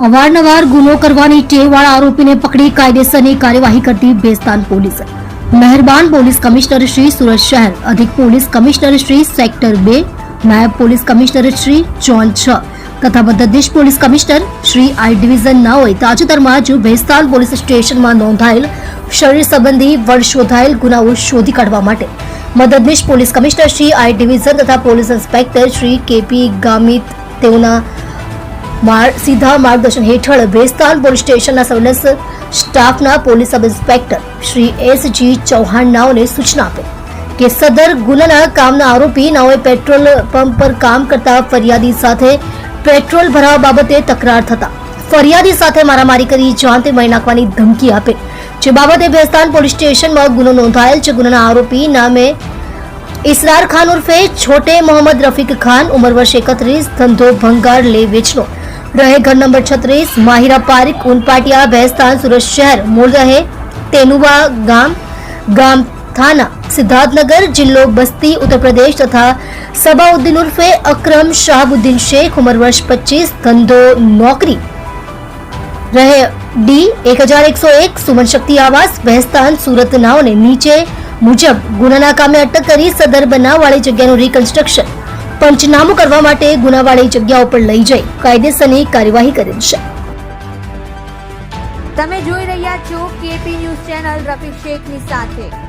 અવારનવાર ગુનો કરવાની ટેવવાળા આરોપીને પકડી કાયદેસરની કાર્યવાહી કરતી ભેસ્તાન પોલીસ. મહેરબાન પોલીસ કમિશનર શ્રી સુરત શહેર, અધિક પોલીસ કમિશનર શ્રી સેક્ટર 2, નાયબ પોલીસ કમિશનર શ્રી ઝોન 6 તથા મદદનીશ police commissioner Shri I division નાઓએ તાજેતરમાં જ ભેસ્તાન પોલીસ સ્ટેશનમાં નોંધાયેલ શરીર સંબંધી વણશોધાયેલ ગુનાઓ શોધી કાઢવા માટે મદદનીશ police commissioner Shri I division તથા police inspector Shri KP Gamit તેઓના સીધા માર્ગદર્શન હેઠળ ભેસ્તાન પોલીસ સ્ટેશનના સર્વેલન્સ સ્ટાફના police sub inspector Shri SG. Chauhan નાઓને સૂચના આપી કે સદર ગુનાના કામના આરોપી નાઓએ પેટ્રોલ પંપ પર કામ કરતા ફરિયાદી સાથે પેટ્રોલ ભરાવા બાબતે તકરાર થતા ફરિયાદી સાથે મારામારી કરી જાનથી મારી નાખવાની ધમકી આપે, જે બાબતે ભેસ્તાન પોલીસ સ્ટેશનમાં ગુનો નોંધાયેલ છે. ગુનાના આરોપી નામે ઇસરાર ખાન ઉર્ફે છોટે મોહમ્મદ રફીક ખાન, ઉંમર વર્ષ 31, ધંધો ભંગાર લે વેચનો, રહે ઘર નંબર 36, માહિરા પારિક, ઉનપાટિયા, ભેસ્તાન, સુરત શહેર, મૂળ રહે તેનુવા ગામ, ગામ થાના, સિદ્ધાર્થનગર, જિલ્લો બસ્તી, ઉત્તર પ્રદેશ તથા સબાઉદ્દીન ઉર્ફે અકરમ શાહબુદ્દીન શેખ, ઉંમર વર્ષ 25, ધંધો નોકરી, રહે ડી 1101, સુમન શક્તિ આવાસ, ભેસ્તાન, સુરત નાઓને નીચે મુજબ ગુનાના કામે અટક કરી સદર બનાવવાળી જગ્યાનું રિકન્સ્ટ્રક્શન પંચનામું કરવા માટે ગુનાવાળી જગ્યા ઉપર લઈ જઈ કાયદેસરની કાર્યવાહી કરેલ છે. તમે જોઈ રહ્યા છો કેપી ન્યૂઝ ચેનલ રફીક શેખની સાથે.